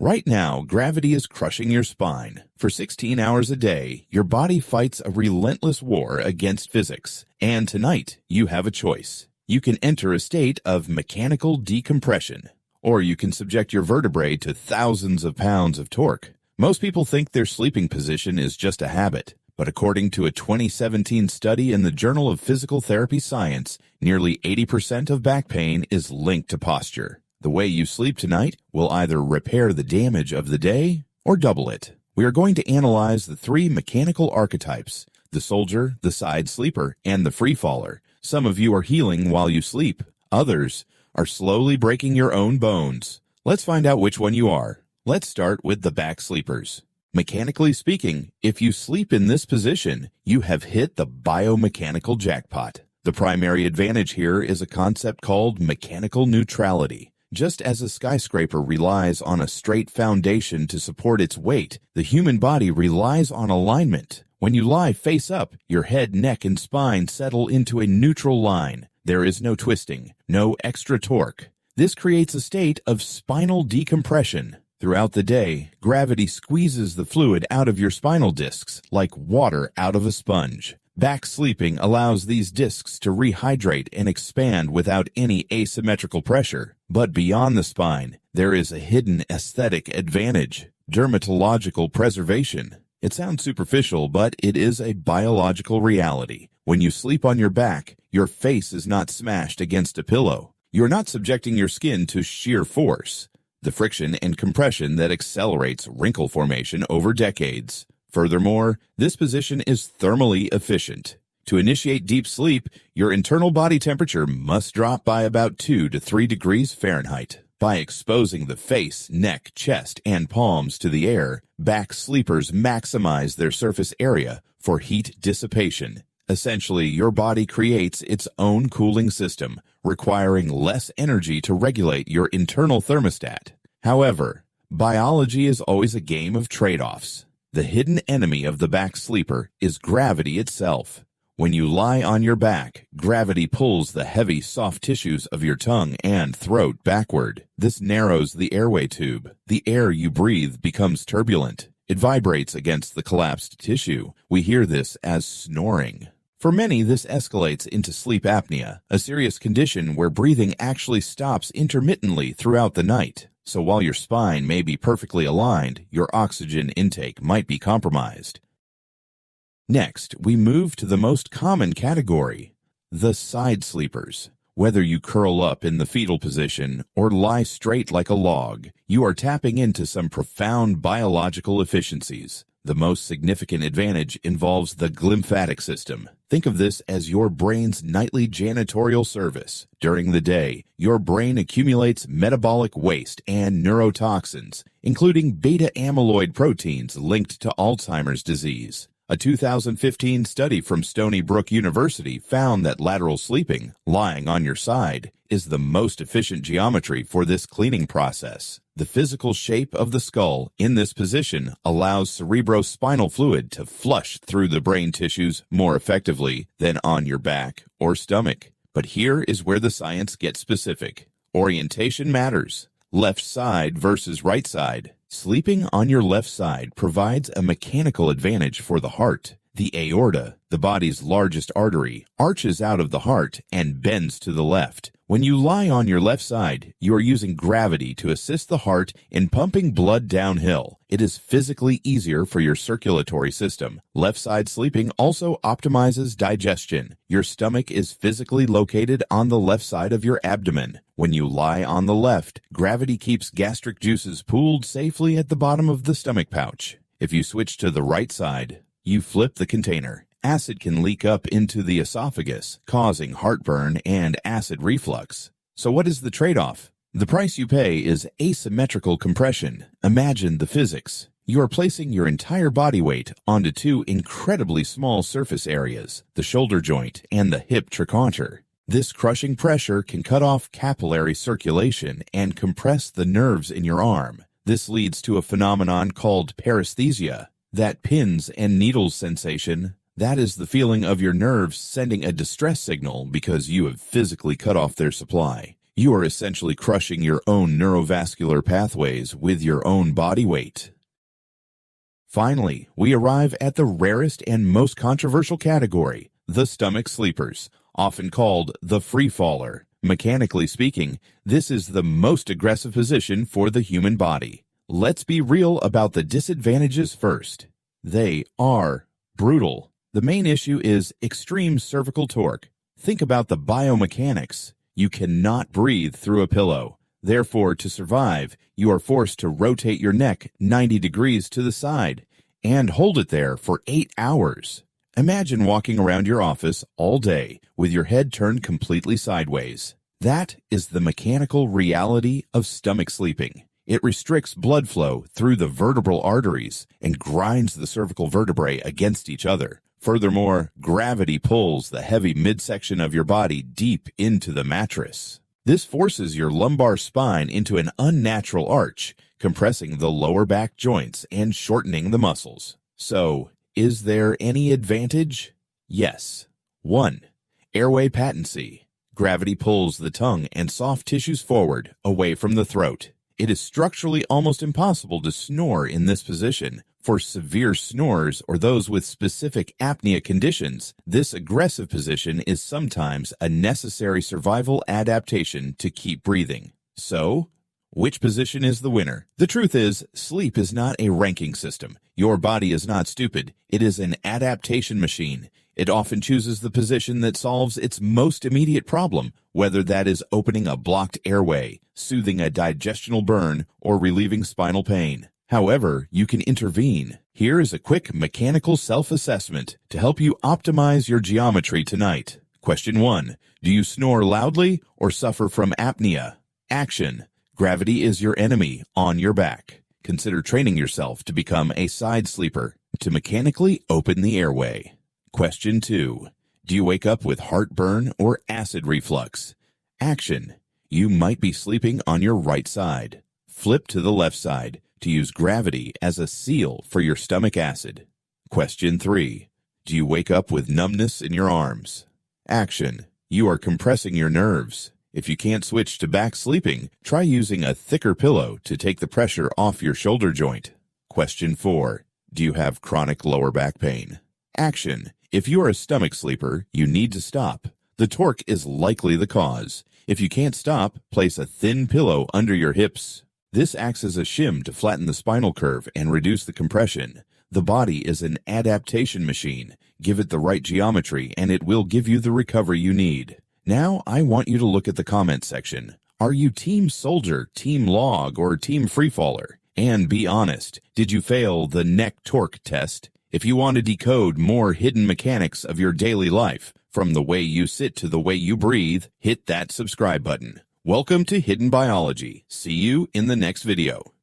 Right now, gravity is crushing your spine. For 16 hours a day, your body fights a relentless war against physics. And tonight, you have a choice. You can enter a state of mechanical decompression, or you can subject your vertebrae to thousands of pounds of torque. Most people think their sleeping position is just a habit, but according to a 2017 study in the Journal of Physical Therapy Science, nearly 80% of back pain is linked to posture. The way you sleep tonight will either repair the damage of the day or double it. We are going to analyze the three mechanical archetypes: the soldier, the side sleeper, and the freefaller. Some of you are healing while you sleep. Others are slowly breaking your own bones. Let's find out which one you are. Let's start with the back sleepers. Mechanically speaking, if you sleep in this position, you have hit the biomechanical jackpot. The primary advantage here is a concept called mechanical neutrality. Just as a skyscraper relies on a straight foundation to support its weight, the human body relies on alignment. When you lie face up, your head, neck, and spine settle into a neutral line. There is no twisting, no extra torque. This creates a state of spinal decompression. Throughout the day, gravity squeezes the fluid out of your spinal discs like water out of a sponge. Back sleeping allows these discs to rehydrate and expand without any asymmetrical pressure. But beyond the spine, there is a hidden aesthetic advantage: dermatological preservation. It sounds superficial, but it is a biological reality. When you sleep on your back, your face is not smashed against a pillow. You're not subjecting your skin to sheer force, the friction and compression that accelerates wrinkle formation over decades. Furthermore, this position is thermally efficient. To initiate deep sleep, your internal body temperature must drop by about 2 to 3 degrees Fahrenheit. By exposing the face, neck, chest, and palms to the air, back sleepers maximize their surface area for heat dissipation. Essentially, your body creates its own cooling system, requiring less energy to regulate your internal thermostat. However, biology is always a game of trade-offs. The hidden enemy of the back sleeper is gravity itself. When you lie on your back, gravity pulls the heavy, soft tissues of your tongue and throat backward. This narrows the airway tube. The air you breathe becomes turbulent. It vibrates against the collapsed tissue. We hear this as snoring. For many, this escalates into sleep apnea, a serious condition where breathing actually stops intermittently throughout the night. So while your spine may be perfectly aligned, your oxygen intake might be compromised. Next, we move to the most common category, the side sleepers. Whether you curl up in the fetal position or lie straight like a log, you are tapping into some profound biological efficiencies. The most significant advantage involves the glymphatic system. Think of this as your brain's nightly janitorial service. During the day, your brain accumulates metabolic waste and neurotoxins, including beta amyloid proteins linked to Alzheimer's disease. A 2015 study from Stony Brook University found that lateral sleeping, lying on your side, is the most efficient geometry for this cleaning process. The physical shape of the skull in this position allows cerebrospinal fluid to flush through the brain tissues more effectively than on your back or stomach. But here is where the science gets specific. Orientation matters. Left side versus right side. Sleeping on your left side provides a mechanical advantage for the heart. The aorta, the body's largest artery, arches out of the heart and bends to the left. When you lie on your left side, you are using gravity to assist the heart in pumping blood downhill. It is physically easier for your circulatory system. Left side sleeping also optimizes digestion. Your stomach is physically located on the left side of your abdomen. When you lie on the left, gravity keeps gastric juices pooled safely at the bottom of the stomach pouch. If you switch to the right side, you flip the container. Acid can leak up into the esophagus, causing heartburn and acid reflux. So what is the trade-off? The price you pay is asymmetrical compression. Imagine the physics. You are placing your entire body weight onto two incredibly small surface areas, the shoulder joint and the hip trochanter. This crushing pressure can cut off capillary circulation and compress the nerves in your arm. This leads to a phenomenon called paresthesia, that pins and needles sensation. That is the feeling of your nerves sending a distress signal because you have physically cut off their supply. You are essentially crushing your own neurovascular pathways with your own body weight. Finally, we arrive at the rarest and most controversial category, the stomach sleepers, often called the Freefaller. Mechanically speaking, this is the most aggressive position for the human body. Let's be real about the disadvantages first. They are brutal. The main issue is extreme cervical torque. Think about the biomechanics. You cannot breathe through a pillow. Therefore, to survive, you are forced to rotate your neck 90 degrees to the side and hold it there for 8 hours. Imagine walking around your office all day with your head turned completely sideways. That is the mechanical reality of stomach sleeping. It restricts blood flow through the vertebral arteries and grinds the cervical vertebrae against each other. Furthermore, gravity pulls the heavy midsection of your body deep into the mattress. This forces your lumbar spine into an unnatural arch, compressing the lower back joints and shortening the muscles. So, is there any advantage? Yes. 1. Airway patency. Gravity pulls the tongue and soft tissues forward, away from the throat. It is structurally almost impossible to snore in this position. For severe snorers or those with specific apnea conditions, this aggressive position is sometimes a necessary survival adaptation to keep breathing. So, which position is the winner? The truth is, sleep is not a ranking system. Your body is not stupid. It is an adaptation machine. It often chooses the position that solves its most immediate problem, whether that is opening a blocked airway, soothing a digestional burn, or relieving spinal pain. However, you can intervene. Here is a quick mechanical self-assessment to help you optimize your geometry tonight. Question 1. Do you snore loudly or suffer from apnea? Action. Gravity is your enemy on your back. Consider training yourself to become a side sleeper to mechanically open the airway. Question 2. Do you wake up with heartburn or acid reflux? Action. You might be sleeping on your right side. Flip to the left side to use gravity as a seal for your stomach acid. Question 3. Do you wake up with numbness in your arms? Action. You are compressing your nerves. If you can't switch to back sleeping, try using a thicker pillow to take the pressure off your shoulder joint. Question 4. Do you have chronic lower back pain? Action. If you are a stomach sleeper, you need to stop. The torque is likely the cause. If you can't stop, place a thin pillow under your hips. This acts as a shim to flatten the spinal curve and reduce the compression. The body is an adaptation machine. Give it the right geometry and it will give you the recovery you need. Now I want you to look at the comment section. Are you Team Soldier, Team Log, or Team Freefaller? And be honest, did you fail the neck torque test? If you want to decode more hidden mechanics of your daily life, from the way you sit to the way you breathe, hit that subscribe button. Welcome to Hidden Biology. See you in the next video.